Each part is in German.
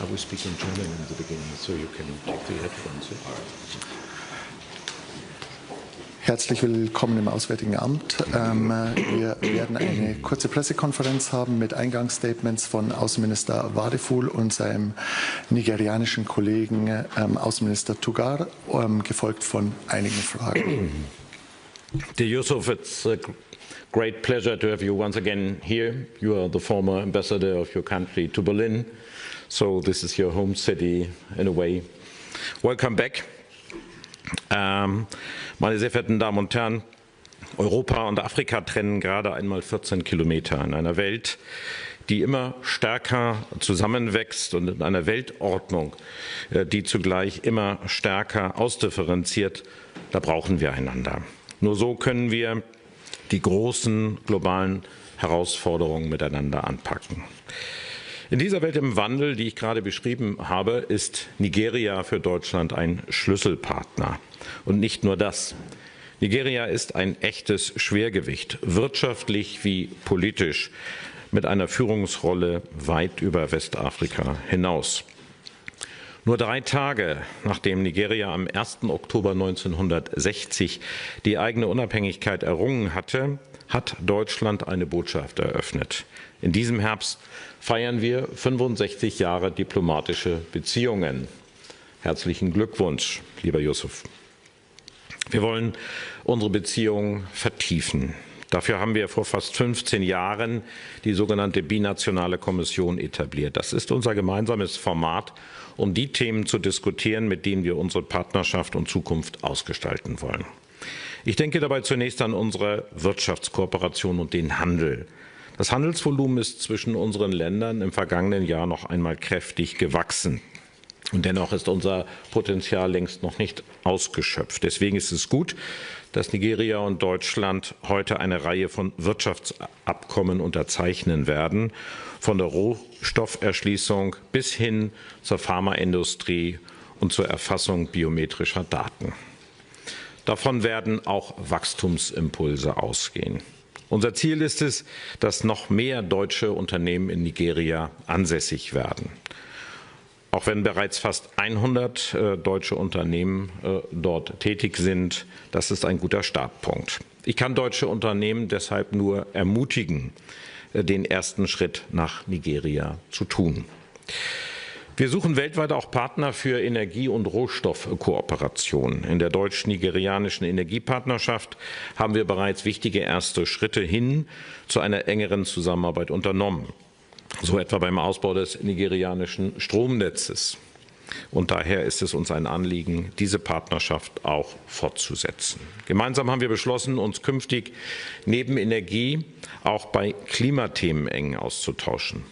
I will speak in German in the beginning, so you can take the headphones. Herzlich willkommen im Auswärtigen Amt. Wir werden eine kurze Pressekonferenz haben mit Eingangsstatements von Außenminister Wadephul und seinem nigerianischen Kollegen Außenminister Tuggar, gefolgt von einigen Fragen. Dear Yusuf, it's a great pleasure to have you once again here. You are the former ambassador of your country to Berlin, so this is your home city in a way. Welcome back. Meine sehr verehrten Damen und Herren, Europa und Afrika trennen gerade einmal 14 Kilometer in einer Welt, die immer stärker zusammenwächst und in einer Weltordnung, die zugleich immer stärker ausdifferenziert. Da brauchen wir einander. Nur so können wir die großen globalen Herausforderungen miteinander anpacken. In dieser Welt im Wandel, die ich gerade beschrieben habe, ist Nigeria für Deutschland ein Schlüsselpartner. Und nicht nur das. Nigeria ist ein echtes Schwergewicht, wirtschaftlich wie politisch, mit einer Führungsrolle weit über Westafrika hinaus. Nur 3 Tage, nachdem Nigeria am 1. Oktober 1960 die eigene Unabhängigkeit errungen hatte, hat Deutschland eine Botschaft eröffnet. In diesem Herbst feiern wir 65 Jahre diplomatische Beziehungen. Herzlichen Glückwunsch, lieber Yusuf. Wir wollen unsere Beziehungen vertiefen. Dafür haben wir vor fast 15 Jahren die sogenannte binationale Kommission etabliert. Das ist unser gemeinsames Format, um die Themen zu diskutieren, mit denen wir unsere Partnerschaft und Zukunft ausgestalten wollen. Ich denke dabei zunächst an unsere Wirtschaftskooperation und den Handel. Das Handelsvolumen ist zwischen unseren Ländern im vergangenen Jahr noch einmal kräftig gewachsen. Und dennoch ist unser Potenzial längst noch nicht ausgeschöpft. Deswegen ist es gut, dass Nigeria und Deutschland heute eine Reihe von Wirtschaftsabkommen unterzeichnen werden, von der Rohstofferschließung bis hin zur Pharmaindustrie und zur Erfassung biometrischer Daten. Davon werden auch Wachstumsimpulse ausgehen. Unser Ziel ist es, dass noch mehr deutsche Unternehmen in Nigeria ansässig werden. Auch wenn bereits fast 100 deutsche Unternehmen dort tätig sind, das ist ein guter Startpunkt. Ich kann deutsche Unternehmen deshalb nur ermutigen, den ersten Schritt nach Nigeria zu tun. Wir suchen weltweit auch Partner für Energie- und Rohstoffkooperation. In der deutsch-nigerianischen Energiepartnerschaft haben wir bereits wichtige erste Schritte hin zu einer engeren Zusammenarbeit unternommen. So etwa beim Ausbau des nigerianischen Stromnetzes. Und daher ist es uns ein Anliegen, diese Partnerschaft auch fortzusetzen. Gemeinsam haben wir beschlossen, uns künftig neben Energie auch bei Klimathemen eng auszutauschen.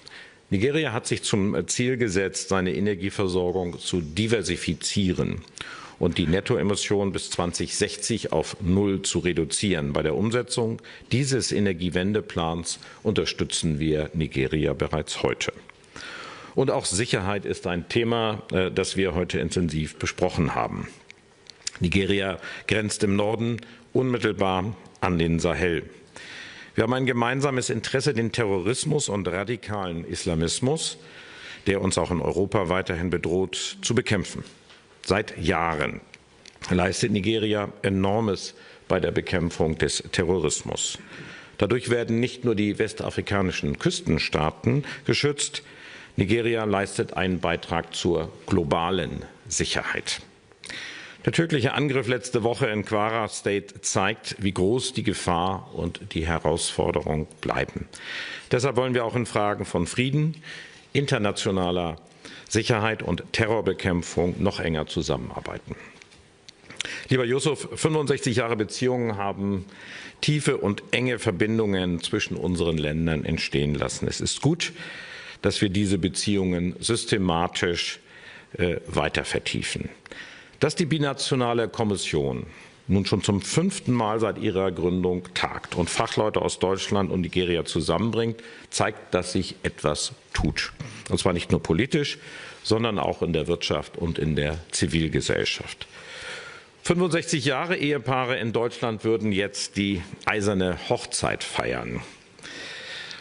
Nigeria hat sich zum Ziel gesetzt, seine Energieversorgung zu diversifizieren und die Nettoemissionen bis 2060 auf 0 zu reduzieren. Bei der Umsetzung dieses Energiewendeplans unterstützen wir Nigeria bereits heute. Und auch Sicherheit ist ein Thema, das wir heute intensiv besprochen haben. Nigeria grenzt im Norden unmittelbar an den Sahel. Wir haben ein gemeinsames Interesse, den Terrorismus und radikalen Islamismus, der uns auch in Europa weiterhin bedroht, zu bekämpfen. Seit Jahren leistet Nigeria Enormes bei der Bekämpfung des Terrorismus. Dadurch werden nicht nur die westafrikanischen Küstenstaaten geschützt, Nigeria leistet einen Beitrag zur globalen Sicherheit. Der tödliche Angriff letzte Woche in Kwara State zeigt, wie groß die Gefahr und die Herausforderung bleiben. Deshalb wollen wir auch in Fragen von Frieden, internationaler Sicherheit und Terrorbekämpfung noch enger zusammenarbeiten. Lieber Yusuf, 65 Jahre Beziehungen haben tiefe und enge Verbindungen zwischen unseren Ländern entstehen lassen. Es ist gut, dass wir diese Beziehungen systematisch weiter vertiefen. Dass die binationale Kommission nun schon zum 5. Mal seit ihrer Gründung tagt und Fachleute aus Deutschland und Nigeria zusammenbringt, zeigt, dass sich etwas tut. Und zwar nicht nur politisch, sondern auch in der Wirtschaft und in der Zivilgesellschaft. 65 Jahre Ehepaare in Deutschland würden jetzt die eiserne Hochzeit feiern.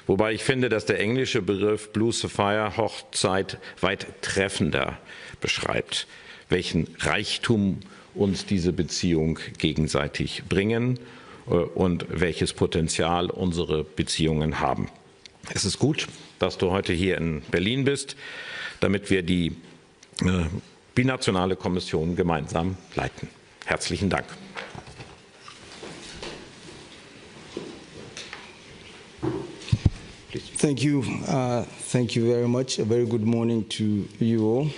Wobei ich finde, dass der englische Begriff Blue Sapphire Hochzeit weit treffender beschreibt, welchen Reichtum uns diese Beziehung gegenseitig bringen und welches Potenzial unsere Beziehungen haben. Es ist gut, dass du heute hier in Berlin bist, damit wir die binationale Kommission gemeinsam leiten. Herzlichen Dank. Thank you very much. A very good morning to you all.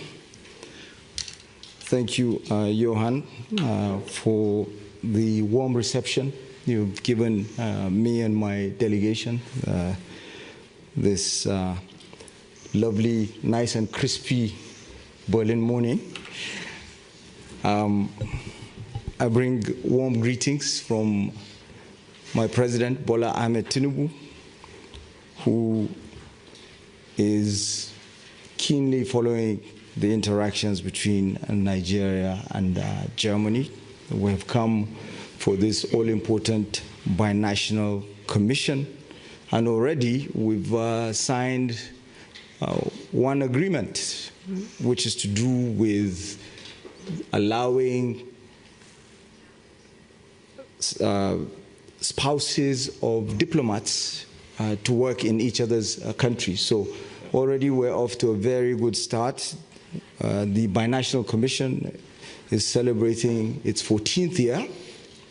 Thank you, Johann, for the warm reception you've given me and my delegation this lovely, nice and crispy Berlin morning. I bring warm greetings from my president, Bola Ahmed Tinubu, who is keenly following the interactions between Nigeria and Germany. We have come for this all-important binational commission, and already we've signed one agreement, which is to do with allowing spouses of diplomats to work in each other's countries. So already we're off to a very good start. The Binational Commission is celebrating its 14th year.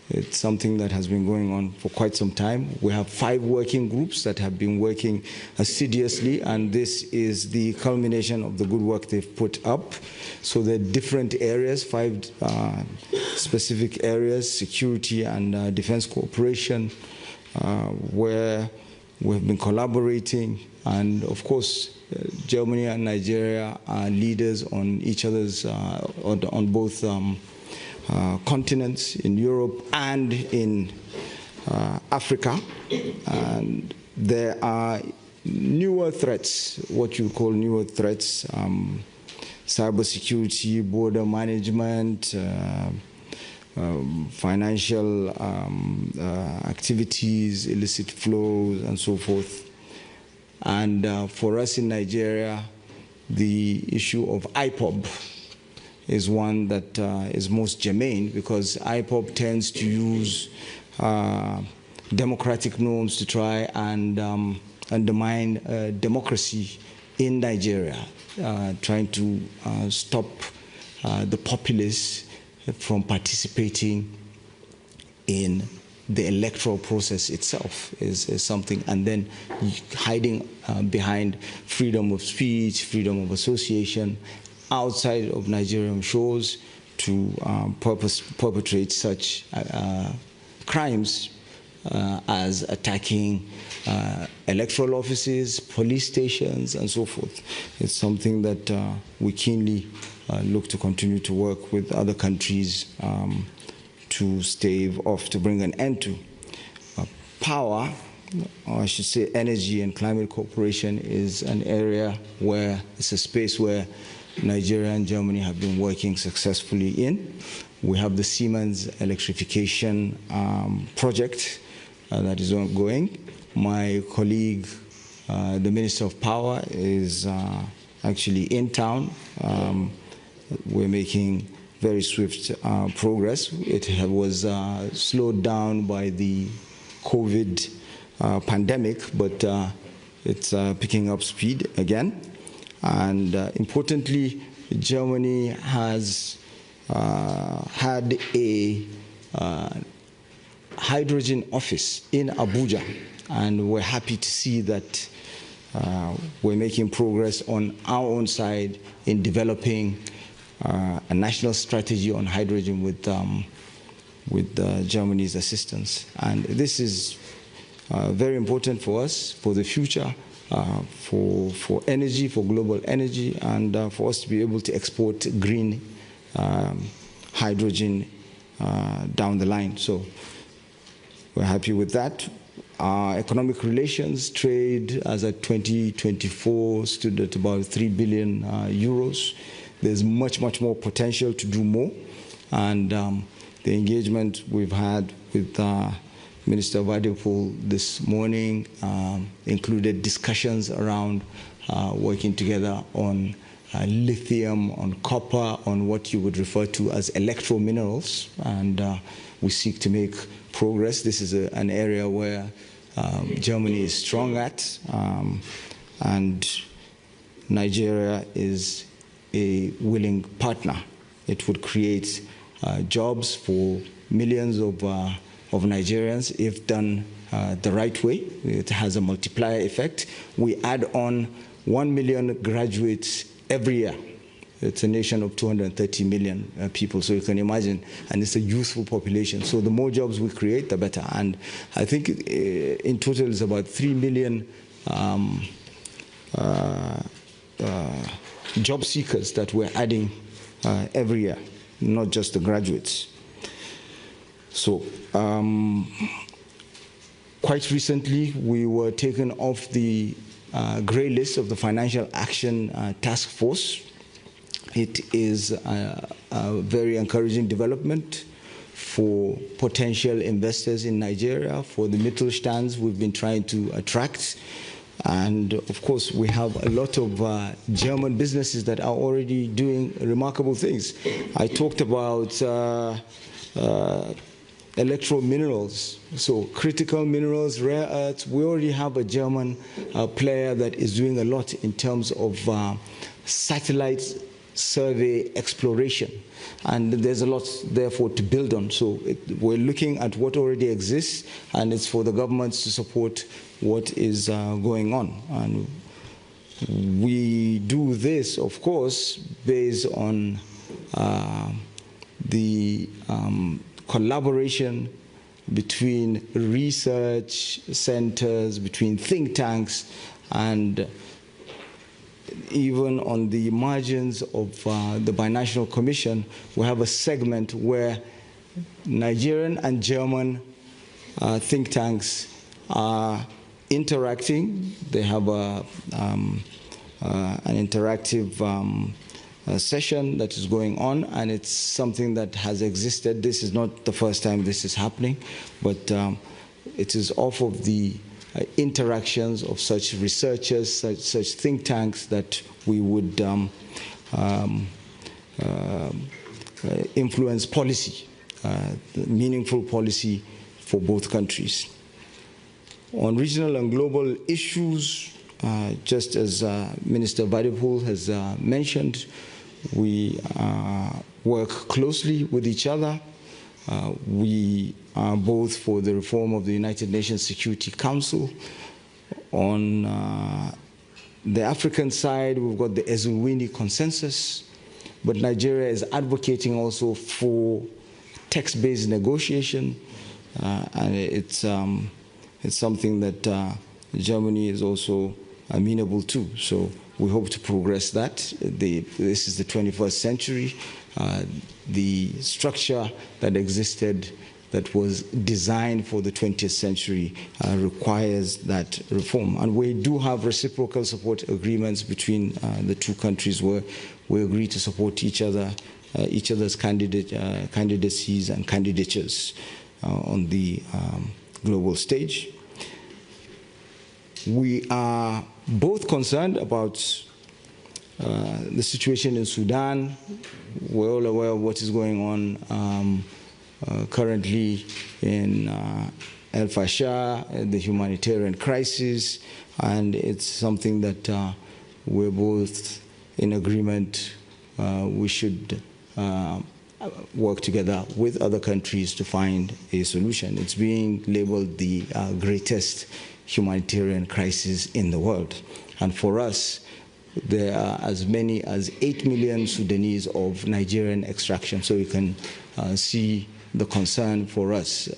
It's something that has been going on for quite some time. We have 5 working groups that have been working assiduously, and this is the culmination of the good work they've put up. So there are different areas, 5 specific areas: security and defense cooperation, where we've been collaborating, and of course, Germany and Nigeria are leaders on each other's, on both continents, in Europe and in Africa. And there are newer threats, what you call newer threats, cybersecurity, border management, financial activities, illicit flows, and so forth. And for us in Nigeria, the issue of IPOB is one that is most germane, because IPOB tends to use democratic norms to try and undermine democracy in Nigeria, trying to stop the populace from participating in the electoral process itself is something, and then hiding behind freedom of speech, freedom of association outside of Nigerian shores to perpetrate such crimes as attacking electoral offices, police stations, and so forth. It's something that we keenly look to continue to work with other countries to stave off, to bring an end to. Power, or I should say energy and climate cooperation, is an area where it's a space where Nigeria and Germany have been working successfully in. We have the Siemens electrification project that is ongoing. My colleague, the Minister of Power, is actually in town. We're making very swift progress. It was slowed down by the COVID pandemic, but it's picking up speed again. And importantly, Germany has had a hydrogen office in Abuja, and we're happy to see that we're making progress on our own side in developing a national strategy on hydrogen with Germany's assistance. And this is very important for us, for the future, for energy, for global energy, and for us to be able to export green hydrogen down the line. So we're happy with that. Our economic relations, trade as at 2024 stood at about 3 billion euros. There's much, much more potential to do more. And the engagement we've had with Minister Wadephul this morning included discussions around working together on lithium, on copper, on what you would refer to as electro minerals, and we seek to make progress. This is an area where Germany is strong at, and Nigeria is a willing partner. It would create jobs for millions of Nigerians if done the right way. It has a multiplier effect. We add on 1 million graduates every year. It's a nation of 230 million people, so you can imagine, and it's a youthful population. So the more jobs we create, the better. And I think in total it's about 3 million job seekers that we're adding every year, not just the graduates. So quite recently, we were taken off the grey list of the Financial Action Task Force. It is a very encouraging development for potential investors in Nigeria, for the Mittelstands we've been trying to attract. And of course, we have a lot of German businesses that are already doing remarkable things. I talked about electro minerals, so critical minerals, rare earths. We already have a German player that is doing a lot in terms of satellite survey exploration, and there's a lot therefore to build on. So we're looking at what already exists, and it's for the governments to support what is going on. And we do this, of course, based on the collaboration between research centers, between think tanks, and even on the margins of the Binational Commission, we have a segment where Nigerian and German think tanks are interacting. They have an interactive session that is going on, and it's something that has existed. This is not the first time this is happening, but it is off of the interactions of such researchers, such think tanks, that we would influence policy, meaningful policy for both countries. On regional and global issues, just as Minister Wadephul has mentioned, we work closely with each other. We are both for the reform of the United Nations Security Council. On the African side, we've got the Ezulwini Consensus, but Nigeria is advocating also for text-based negotiation, and it's something that Germany is also amenable to. So we hope to progress that. This is the 21st century. The structure that existed, that was designed for the 20th century, requires that reform. And we do have reciprocal support agreements between the two countries, where we agree to support each other's candidacies and candidatures on the global stage. We are both concerned about the situation in Sudan. We're all aware of what is going on currently in El Fasher, the humanitarian crisis, and it's something that we're both in agreement. We should work together with other countries to find a solution. It's being labeled the greatest humanitarian crisis in the world. And for us, there are as many as 8 million Sudanese of Nigerian extraction. So you can see the concern for us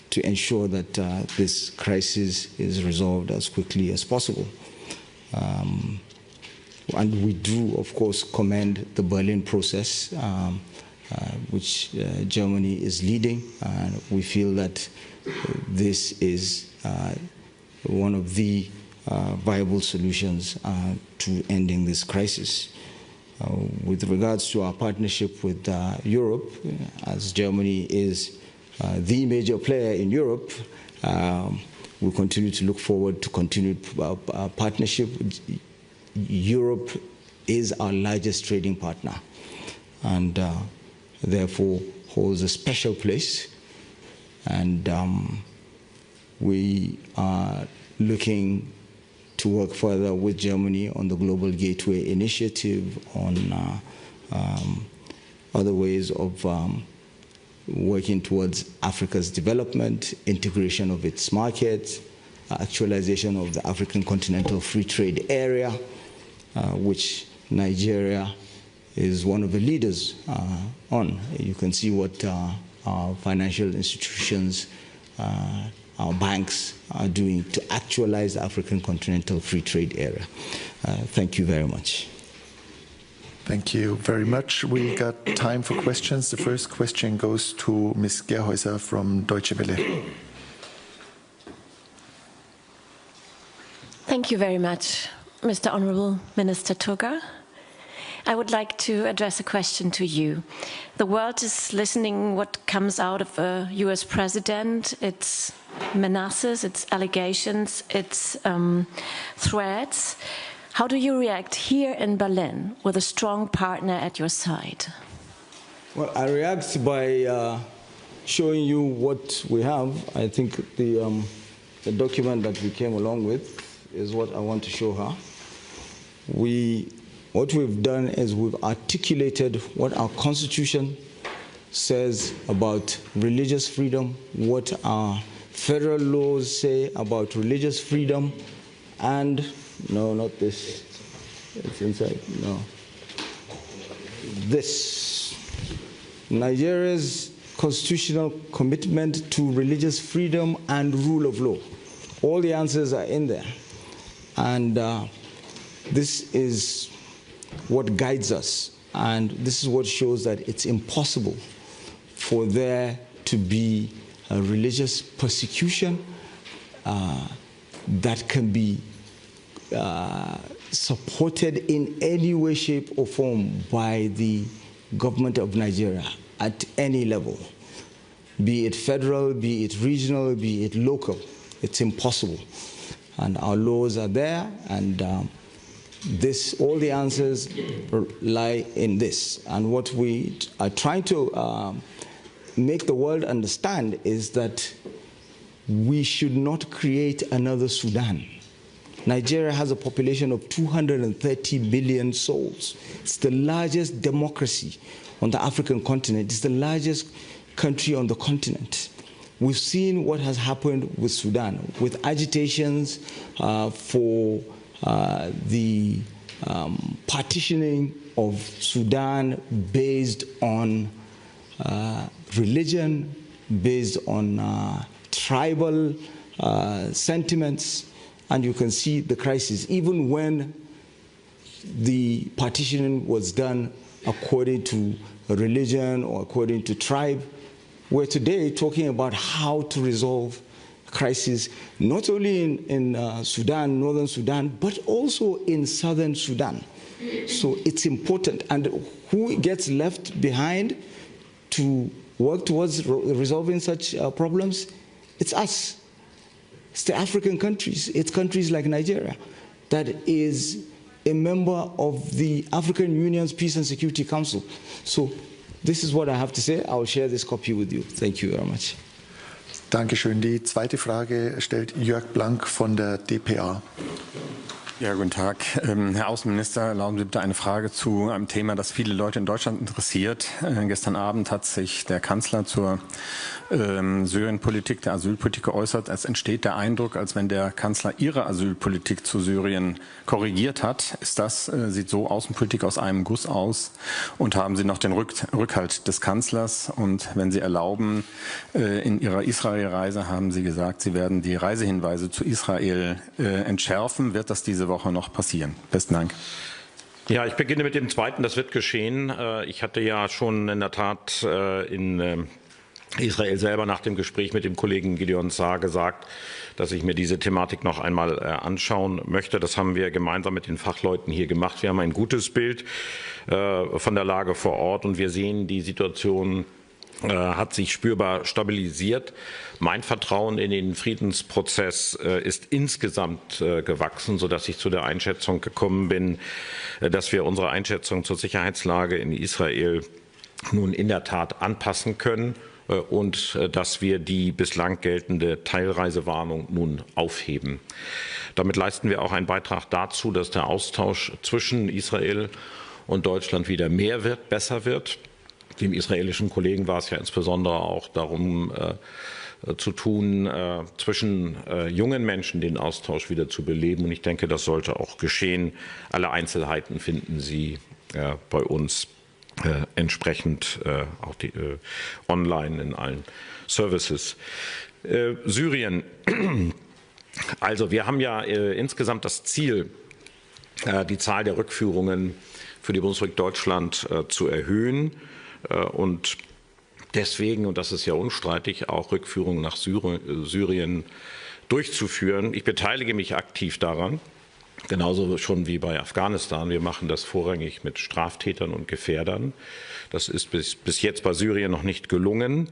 to ensure that this crisis is resolved as quickly as possible. And we do, of course, commend the Berlin process, which Germany is leading. And we feel that this is one of the viable solutions to ending this crisis. With regards to our partnership with Europe, as Germany is the major player in Europe, we continue to look forward to continued partnership. Europe is our largest trading partner and therefore holds a special place. And we are looking to work further with Germany on the Global Gateway Initiative, on other ways of working towards Africa's development, integration of its markets, actualization of the African Continental Free Trade Area, which Nigeria is one of the leaders on. You can see what our financial institutions, our banks are doing to actualize the African Continental Free Trade Area. Thank you very much. Thank you very much. We got time for questions. The first question goes to Ms. Gerhäuser from Deutsche Welle. Thank you very much, Mr. Honorable Minister Tuggar. I would like to address a question to you. The world is listening what comes out of a US president, its menaces, its allegations, its threats. How do you react here in Berlin with a strong partner at your side? Well, I react by showing you what we have. I think the document that we came along with is what I want to show her. What we've done is we've articulated what our Constitution says about religious freedom, what our federal laws say about religious freedom, and no, not this. It's inside. No. This. Nigeria's constitutional commitment to religious freedom and rule of law. All the answers are in there. And this is what guides us. And this is what shows that it's impossible for there to be a religious persecution that can be supported in any way, shape, or form by the government of Nigeria at any level, be it federal, be it regional, be it local. It's impossible. And our laws are there, and all the answers lie in this. And what we are trying to make the world understand is that we should not create another Sudan. Nigeria has a population of 230 million souls. It's the largest democracy on the African continent. It's the largest country on the continent. We've seen what has happened with Sudan, with agitations for the partitioning of Sudan based on religion, based on tribal sentiments. And you can see the crisis, even when the partitioning was done according to religion or according to tribe. We're today talking about how to resolve crisis, not only in Sudan, northern Sudan, but also in southern Sudan. So it's important. And who gets left behind to work towards resolving such problems? It's us. It's the African countries. It's countries like Nigeria that is a member of the African Union's Peace and Security Council. So this is what I have to say. I will share this copy with you. Thank you very much. Dankeschön. Die zweite Frage stellt Jörg Blank von der dpa. Ja, guten Tag. Herr Außenminister, erlauben Sie bitte eine Frage zu einem Thema, das viele Leute in Deutschland interessiert. Gestern Abend hat sich der Kanzler zur Syrienpolitik, der Asylpolitik geäußert. Es entsteht der Eindruck, als wenn der Kanzler Ihre Asylpolitik zu Syrien korrigiert hat. Sieht so Außenpolitik aus einem Guss aus? Und haben Sie noch den Rückhalt des Kanzlers? Und wenn Sie erlauben, in Ihrer Israel-Reise haben Sie gesagt, Sie werden die Reisehinweise zu Israel entschärfen. Wird das diese Woche noch passieren? Besten Dank. Ja, ich beginne mit dem zweiten. Das wird geschehen. Ich hatte ja schon in der Tat in Israel selber nach dem Gespräch mit dem Kollegen Gideon Saar gesagt, dass ich mir diese Thematik noch einmal anschauen möchte. Das haben wir gemeinsam mit den Fachleuten hier gemacht. Wir haben ein gutes Bild von der Lage vor Ort und wir sehen die Situation hat sich spürbar stabilisiert. Mein Vertrauen in den Friedensprozess ist insgesamt gewachsen, sodass ich zu der Einschätzung gekommen bin, dass wir unsere Einschätzung zur Sicherheitslage in Israel nun in der Tat anpassen können und dass wir die bislang geltende Teilreisewarnung nun aufheben. Damit leisten wir auch einen Beitrag dazu, dass der Austausch zwischen Israel und Deutschland wieder mehr wird, besser wird. Dem israelischen Kollegen war es ja insbesondere auch darum zu tun, zwischen jungen Menschen den Austausch wieder zu beleben. Und ich denke, das sollte auch geschehen. Alle Einzelheiten finden Sie bei uns entsprechend auch online in allen Services. Syrien. Also wir haben ja insgesamt das Ziel, die Zahl der Rückführungen für die Bundesrepublik Deutschland zu erhöhen und deswegen, und das ist ja unstreitig, auch Rückführungen nach Syrien durchzuführen. Ich beteilige mich aktiv daran, genauso schon wie bei Afghanistan. Wir machen das vorrangig mit Straftätern und Gefährdern. Das ist bis jetzt bei Syrien noch nicht gelungen.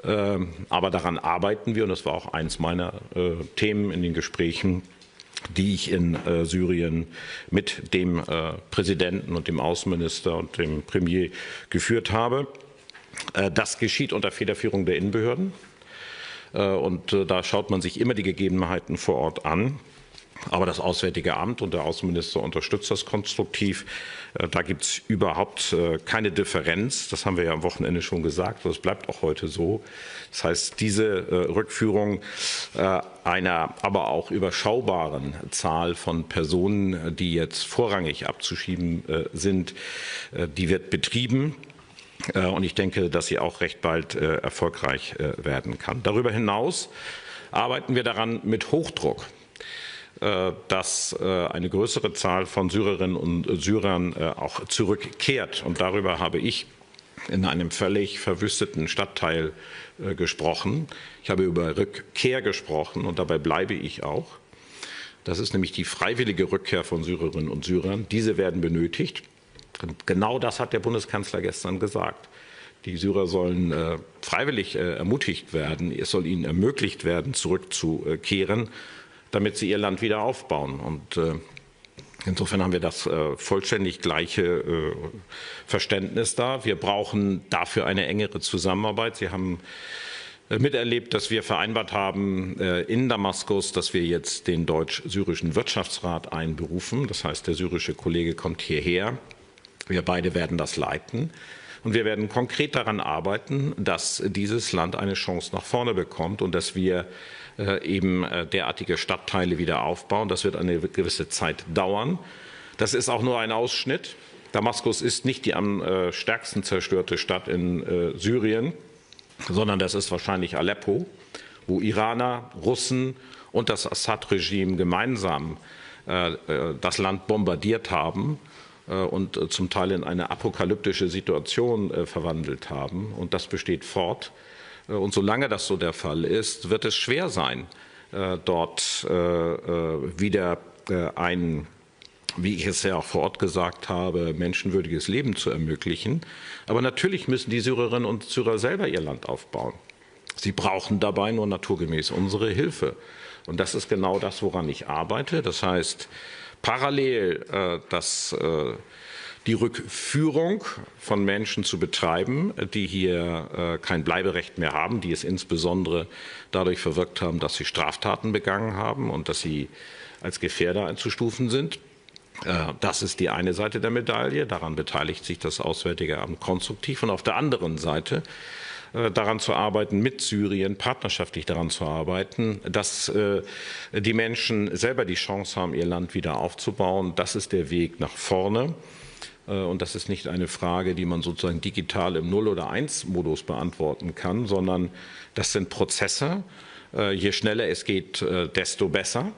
Aber daran arbeiten wir und das war auch eins meiner Themen in den Gesprächen, die ich in Syrien mit dem Präsidenten und dem Außenminister und dem Premier geführt habe. Das geschieht unter Federführung der Innenbehörden und da schaut man sich immer die Gegebenheiten vor Ort an. Aber das Auswärtige Amt und der Außenminister unterstützt das konstruktiv. Da gibt es überhaupt keine Differenz. Das haben wir ja am Wochenende schon gesagt. Das bleibt auch heute so. Das heißt, diese Rückführung einer aber auch überschaubaren Zahl von Personen, die jetzt vorrangig abzuschieben sind, die wird betrieben. Und ich denke, dass sie auch recht bald erfolgreich werden kann. Darüber hinaus arbeiten wir daran mit Hochdruck, dass eine größere Zahl von Syrerinnen und Syrern auch zurückkehrt. Und darüber habe ich in einem völlig verwüsteten Stadtteil gesprochen. Ich habe über Rückkehr gesprochen und dabei bleibe ich auch. Das ist nämlich die freiwillige Rückkehr von Syrerinnen und Syrern. Diese werden benötigt. Und genau das hat der Bundeskanzler gestern gesagt. Die Syrer sollen freiwillig ermutigt werden. Es soll ihnen ermöglicht werden, zurückzukehren, damit sie ihr Land wieder aufbauen. Und insofern haben wir das vollständig gleiche Verständnis da. Wir brauchen dafür eine engere Zusammenarbeit. Sie haben miterlebt, dass wir vereinbart haben in Damaskus, dass wir jetzt den deutsch-syrischen Wirtschaftsrat einberufen. Das heißt, der syrische Kollege kommt hierher. Wir beide werden das leiten. Und wir werden konkret daran arbeiten, dass dieses Land eine Chance nach vorne bekommt und dass wir eben derartige Stadtteile wieder aufbauen. Das wird eine gewisse Zeit dauern. Das ist auch nur ein Ausschnitt. Damaskus ist nicht die am stärksten zerstörte Stadt in Syrien, sondern das ist wahrscheinlich Aleppo, wo Iraner, Russen und das Assad-Regime gemeinsam das Land bombardiert haben und zum Teil in eine apokalyptische Situation verwandelt haben. Und das besteht fort. Und solange das so der Fall ist, wird es schwer sein, dort wieder ein, wie ich es ja auch vor Ort gesagt habe, menschenwürdiges Leben zu ermöglichen. Aber natürlich müssen die Syrerinnen und Syrer selber ihr Land aufbauen. Sie brauchen dabei nur naturgemäß unsere Hilfe. Und das ist genau das, woran ich arbeite. Das heißt, parallel die Rückführung von Menschen zu betreiben, die hier kein Bleiberecht mehr haben, die es insbesondere dadurch verwirkt haben, dass sie Straftaten begangen haben und dass sie als Gefährder einzustufen sind. Das ist die eine Seite der Medaille. Daran beteiligt sich das Auswärtige Amt konstruktiv. Und auf der anderen Seite daran zu arbeiten, mit Syrien partnerschaftlich daran zu arbeiten, dass die Menschen selber die Chance haben, ihr Land wieder aufzubauen. Das ist der Weg nach vorne. Und das ist nicht eine Frage, die man sozusagen digital im 0- oder 1-Modus beantworten kann, sondern das sind Prozesse. Je schneller es geht, desto besser.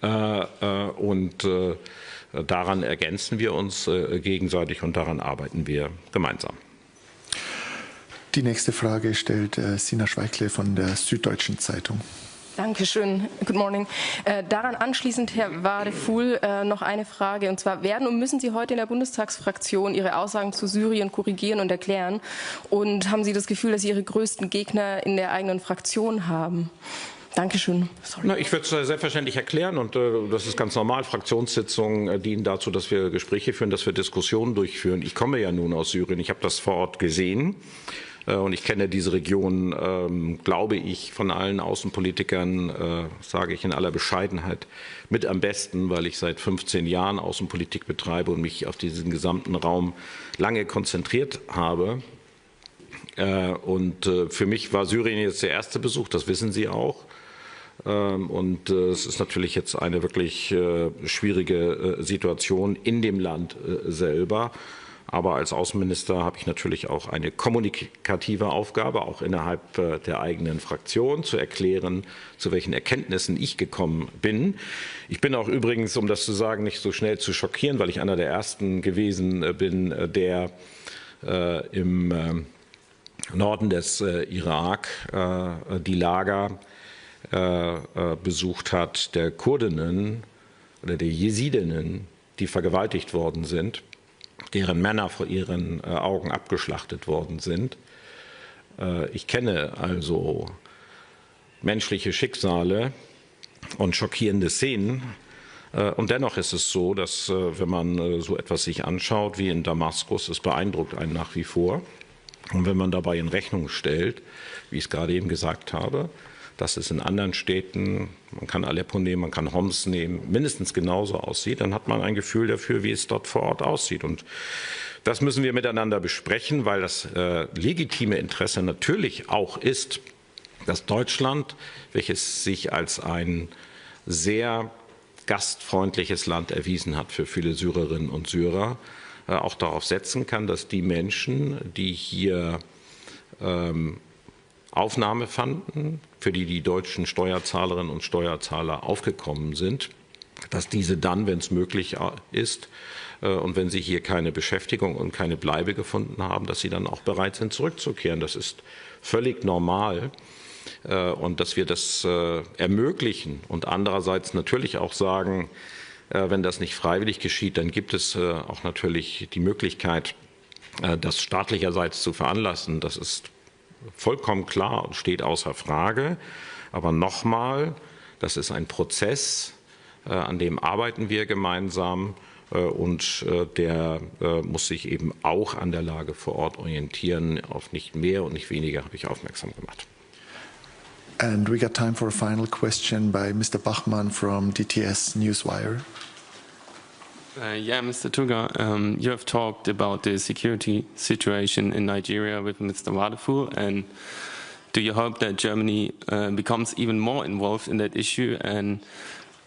Und daran ergänzen wir uns gegenseitig und daran arbeiten wir gemeinsam. Die nächste Frage stellt Sina Schweikle von der Süddeutschen Zeitung. Dankeschön. Good morning. Daran anschließend, Herr Wadephul, noch eine Frage. Und zwar, werden und müssen Sie heute in der Bundestagsfraktion Ihre Aussagen zu Syrien korrigieren und erklären? Und haben Sie das Gefühl, dass Sie Ihre größten Gegner in der eigenen Fraktion haben? Dankeschön. Na, ich würde es selbstverständlich erklären und das ist ganz normal. Fraktionssitzungen dienen dazu, dass wir Gespräche führen, dass wir Diskussionen durchführen. Ich komme ja nun aus Syrien, ich habe das vor Ort gesehen. Und ich kenne diese Region, glaube ich, von allen Außenpolitikern, sage ich in aller Bescheidenheit, mit am besten, weil ich seit 15 Jahren Außenpolitik betreibe und mich auf diesen gesamten Raum lange konzentriert habe. Und für mich war Syrien jetzt der erste Besuch, das wissen Sie auch. Und es ist natürlich jetzt eine wirklich schwierige Situation in dem Land selber. Aber als Außenminister habe ich natürlich auch eine kommunikative Aufgabe, auch innerhalb der eigenen Fraktion, zu erklären, zu welchen Erkenntnissen ich gekommen bin. Ich bin auch übrigens, um das zu sagen, nicht so schnell zu schockieren, weil ich einer der Ersten gewesen bin, der im Norden des Irak die Lager besucht hat der Kurdinnen oder der Jesidinnen, die vergewaltigt worden sind, deren Männer vor ihren Augen abgeschlachtet worden sind. Ich kenne also menschliche Schicksale und schockierende Szenen. Und dennoch ist es so, dass wenn man so etwas sich anschaut wie in Damaskus, es beeindruckt einen nach wie vor. Und wenn man dabei in Rechnung stellt, wie ich es gerade eben gesagt habe, dass es in anderen Städten, man kann Aleppo nehmen, man kann Homs nehmen, mindestens genauso aussieht, dann hat man ein Gefühl dafür, wie es dort vor Ort aussieht. Und das müssen wir miteinander besprechen, weil das legitime Interesse natürlich auch ist, dass Deutschland, welches sich als ein sehr gastfreundliches Land erwiesen hat für viele Syrerinnen und Syrer, auch darauf setzen kann, dass die Menschen, die hier Aufnahme fanden, für die die deutschen Steuerzahlerinnen und Steuerzahler aufgekommen sind, dass diese dann, wenn es möglich ist und wenn sie hier keine Beschäftigung und keine Bleibe gefunden haben, dass sie dann auch bereit sind, zurückzukehren. Das ist völlig normal und dass wir das ermöglichen und andererseits natürlich auch sagen, wenn das nicht freiwillig geschieht, dann gibt es auch natürlich die Möglichkeit, das staatlicherseits zu veranlassen. Das ist vollkommen klar und steht außer Frage. Aber nochmal, das ist ein Prozess, an dem arbeiten wir gemeinsam und der muss sich eben auch an der Lage vor Ort orientieren. Auf nicht mehr und nicht weniger habe ich aufmerksam gemacht. And we got time for a final question by Mr. Bachmann from DTS Newswire. Yeah, Mr. Tuggar, you have talked about the security situation in Nigeria with Mr. Wadephul, and do you hope that Germany becomes even more involved in that issue, and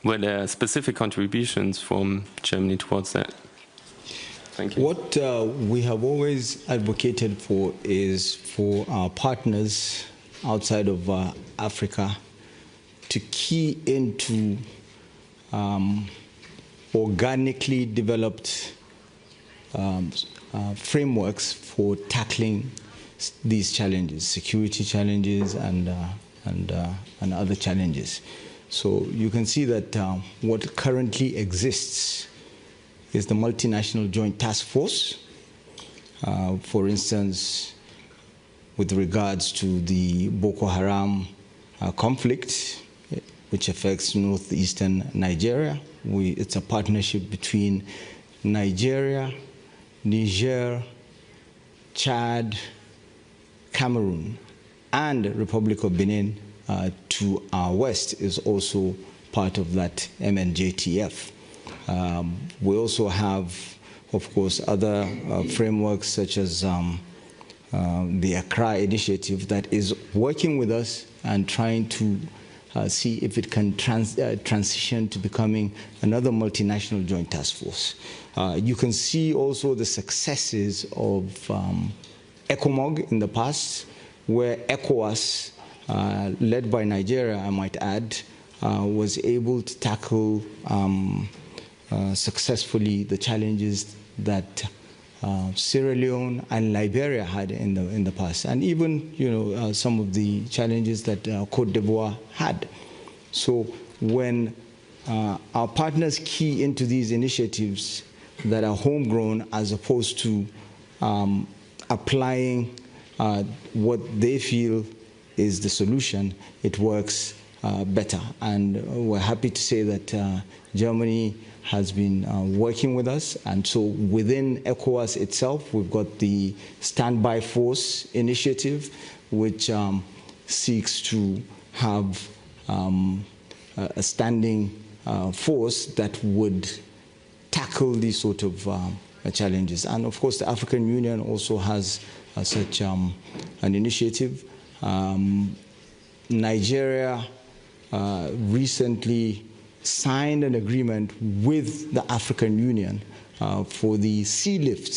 were there specific contributions from Germany towards that? Thank you. What we have always advocated for is for our partners outside of Africa to key into organically developed frameworks for tackling these challenges, security challenges and other challenges. So you can see that what currently exists is the multinational joint task force. For instance, with regards to the Boko Haram conflict, which affects northeastern Nigeria. It's a partnership between Nigeria, Niger, Chad, Cameroon, and Republic of Benin to our west is also part of that MNJTF. We also have, of course, other frameworks such as the Accra Initiative that is working with us and trying to see if it can transition to becoming another multinational joint task force. You can see also the successes of ECOMOG in the past, where ECOWAS, led by Nigeria, I might add, was able to tackle successfully the challenges that Sierra Leone and Liberia had in the past, and even some of the challenges that Côte d'Ivoire had. So when our partners key into these initiatives that are homegrown as opposed to applying what they feel is the solution, it works better. And we're happy to say that Germany has been working with us. And so within ECOWAS itself, we've got the Standby Force initiative, which seeks to have a standing force that would tackle these sort of challenges. And of course, the African Union also has such an initiative. Nigeria recently signed an agreement with the African Union for the sea lift,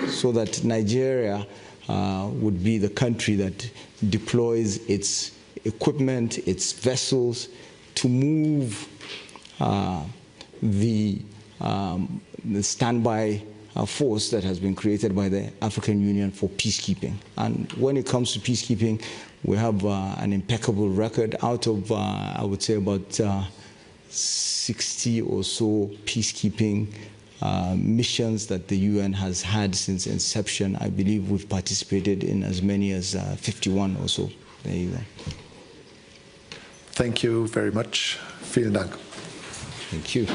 so that Nigeria would be the country that deploys its equipment, its vessels, to move the standby force that has been created by the African Union for peacekeeping. And when it comes to peacekeeping, we have an impeccable record. Out of, I would say, about 60 or so peacekeeping missions that the UN has had since inception. I believe we've participated in as many as 51 or so. There you go. Thank you very much. Vielen Dank. Thank you.